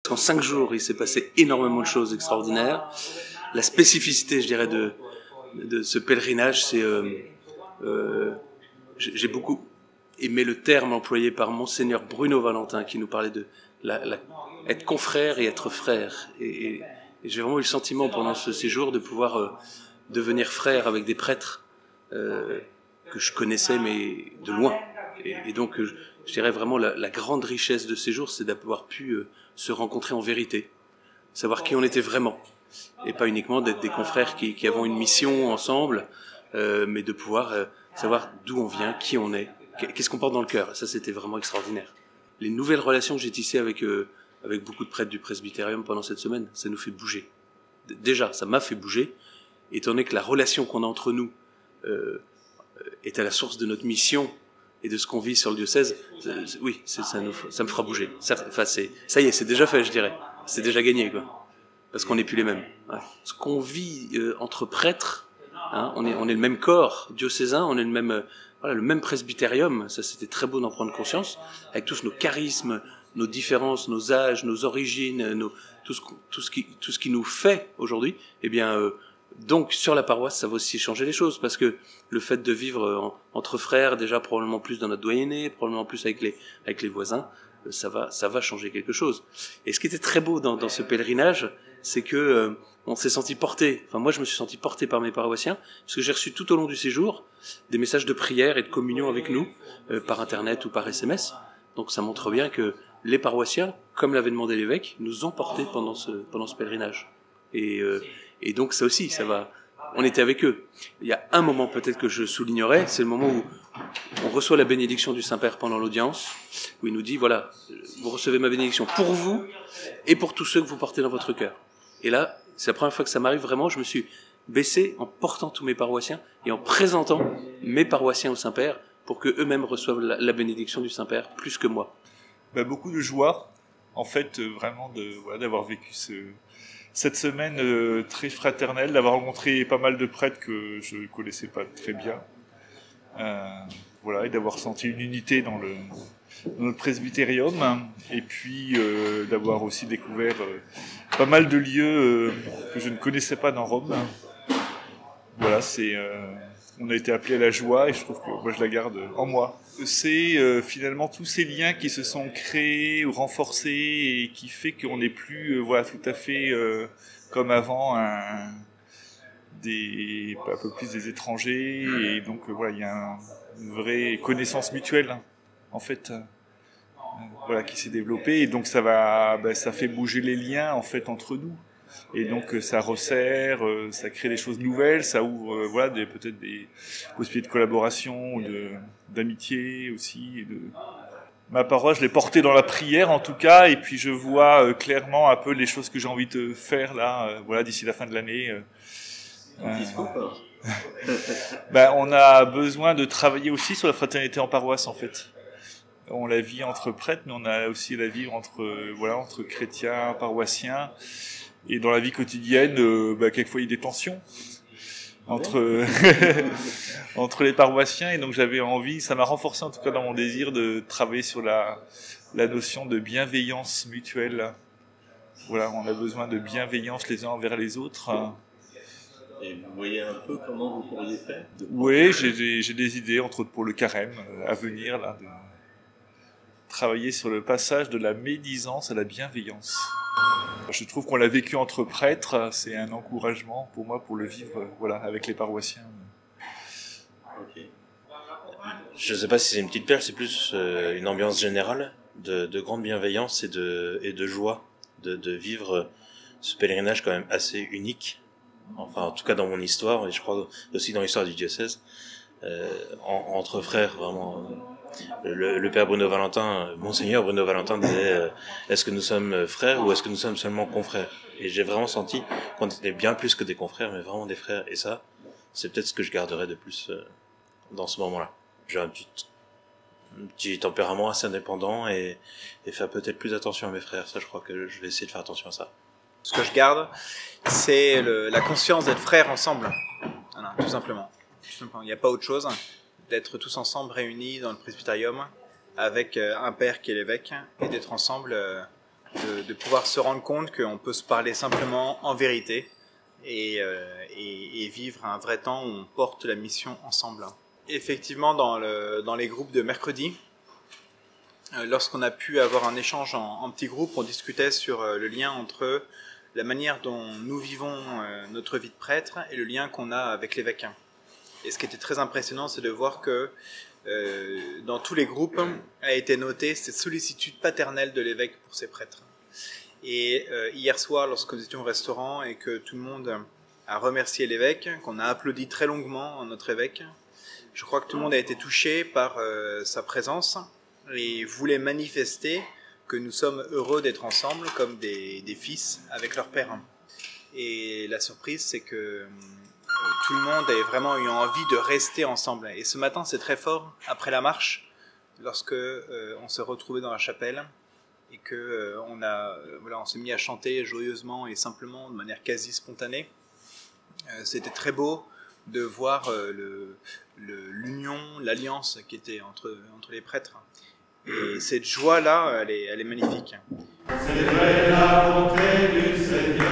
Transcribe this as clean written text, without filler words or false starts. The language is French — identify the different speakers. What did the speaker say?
Speaker 1: qu'en 5 jours, il s'est passé énormément de choses extraordinaires. La spécificité, je dirais, de ce pèlerinage, c'est... j'ai beaucoup aimé le terme employé par Monseigneur Bruno Valentin, qui nous parlait de être confrère et être frère. Et j'ai vraiment eu le sentiment pendant ce séjour de pouvoir devenir frère avec des prêtres que je connaissais, mais de loin. Et donc, je dirais vraiment la grande richesse de ces jours, c'est d'avoir pu se rencontrer en vérité, savoir qui on était vraiment, et pas uniquement d'être des confrères qui avons une mission ensemble, mais de pouvoir savoir d'où on vient, qui on est, qu'est-ce qu'on porte dans le cœur. Ça, c'était vraiment extraordinaire. Les nouvelles relations que j'ai tissées avec beaucoup de prêtres du presbytérium pendant cette semaine, ça nous fait bouger. Déjà, ça m'a fait bouger, étant donné que la relation qu'on a entre nous est à la source de notre mission et de ce qu'on vit sur le diocèse. Oui, ça me fera bouger. Ça y est, c'est déjà fait, je dirais. C'est déjà gagné, quoi. Parce qu'on n'est plus les mêmes. Ouais. Ce qu'on vit entre prêtres, hein, on est le même corps diocésain, on est le même presbytérium. Ça, c'était très beau d'en prendre conscience, avec tous nos charismes, nos différences, nos âges, nos origines, tout ce qui nous fait aujourd'hui. Eh bien, donc sur la paroisse, ça va aussi changer les choses, parce que le fait de vivre entre frères, déjà probablement plus dans notre doyenné, probablement plus avec les voisins, ça va changer quelque chose. Et ce qui était très beau dans ce pèlerinage, c'est que on s'est senti porté. Enfin, moi, je me suis senti porté par mes paroissiens, parce que j'ai reçu tout au long du séjour des messages de prière et de communion avec nous, par internet ou par SMS. Donc, ça montre bien que les paroissiens, comme l'avait demandé l'évêque, nous ont portés pendant ce pèlerinage. Et donc, ça aussi, ça va. On était avec eux. Il y a un moment peut-être que je soulignerai, c'est le moment où on reçoit la bénédiction du Saint-Père pendant l'audience, où il nous dit, voilà, vous recevez ma bénédiction pour vous et pour tous ceux que vous portez dans votre cœur. Et là, c'est la première fois que ça m'arrive vraiment, je me suis baissé en portant tous mes paroissiens et en présentant mes paroissiens au Saint-Père pour que eux-mêmes reçoivent la bénédiction du Saint-Père plus que moi.
Speaker 2: Beaucoup de joie, en fait, vraiment d'avoir vécu cette semaine très fraternelle, d'avoir rencontré pas mal de prêtres que je ne connaissais pas très bien, et d'avoir senti une unité dans notre presbytérium, et puis d'avoir aussi découvert pas mal de lieux que je ne connaissais pas dans Rome. Voilà, on a été appelé à la joie, et je trouve que moi je la garde en moi. C'est finalement tous ces liens qui se sont créés ou renforcés et qui fait qu'on n'est plus tout à fait comme avant un peu plus des étrangers, et donc il y a une vraie connaissance mutuelle en fait qui s'est développée, et donc ça fait bouger les liens en fait entre nous. Et donc ça resserre, ça crée des choses nouvelles, ça ouvre peut-être des possibilités de collaboration ou d'amitié aussi. Ma paroisse, je l'ai portée dans la prière en tout cas, et puis je vois clairement un peu les choses que j'ai envie de faire là, d'ici la fin de l'année. On a besoin de travailler aussi sur la fraternité en paroisse en fait. On la vit entre prêtres, mais on a aussi la vie entre chrétiens, paroissiens. Et dans la vie quotidienne, quelquefois il y a des tensions entre les paroissiens, et donc j'avais envie, ça m'a renforcé en tout cas dans mon désir de travailler sur la notion de bienveillance mutuelle. Voilà, on a besoin de bienveillance les uns envers les autres.
Speaker 3: Et vous voyez un peu comment vous pourriez faire?
Speaker 2: Oui, j'ai des idées, entre autres pour le carême à venir, là, de travailler sur le passage de la médisance à la bienveillance. Je trouve qu'on l'a vécu entre prêtres, c'est un encouragement pour moi pour le vivre avec les paroissiens.
Speaker 3: Ok. Je ne sais pas si c'est une petite perle, c'est plus une ambiance générale de grande bienveillance et de joie de vivre ce pèlerinage quand même assez unique. Enfin, en tout cas dans mon histoire, et je crois aussi dans l'histoire du diocèse, entre frères, vraiment. Le père Bruno Valentin, Monseigneur Bruno Valentin disait est-ce que nous sommes frères ou est-ce que nous sommes seulement confrères? Et j'ai vraiment senti qu'on était bien plus que des confrères, mais vraiment des frères. Et ça, c'est peut-être ce que je garderai de plus dans ce moment-là. J'ai un petit tempérament assez indépendant et faire peut-être plus attention à mes frères. Ça, je crois que je vais essayer de faire attention à ça.
Speaker 4: Ce que je garde, c'est la conscience d'être frères ensemble. Voilà, tout simplement. Il n'y a pas autre chose. D'être tous ensemble réunis dans le presbytérium avec un père qui est l'évêque, et d'être ensemble de pouvoir se rendre compte qu'on peut se parler simplement en vérité et vivre un vrai temps où on porte la mission ensemble. Effectivement, dans les groupes de mercredi, lorsqu'on a pu avoir un échange en petits groupes, on discutait sur le lien entre la manière dont nous vivons notre vie de prêtre et le lien qu'on a avec l'évêque. Et ce qui était très impressionnant, c'est de voir que dans tous les groupes a été notée cette sollicitude paternelle de l'évêque pour ses prêtres. Et hier soir, lorsque nous étions au restaurant et que tout le monde a remercié l'évêque, qu'on a applaudi très longuement notre évêque, je crois que tout le monde a été touché par sa présence et voulait manifester que nous sommes heureux d'être ensemble comme des fils avec leur père. Et la surprise, c'est que tout le monde a vraiment eu envie de rester ensemble. Et ce matin, c'est très fort, après la marche, lorsque on s'est retrouvés dans la chapelle et que on s'est mis à chanter joyeusement et simplement, de manière quasi spontanée. C'était très beau de voir l'union, l'alliance qui était entre les prêtres. Et cette joie-là, elle est magnifique.
Speaker 5: C'est vrai la bonté du Seigneur.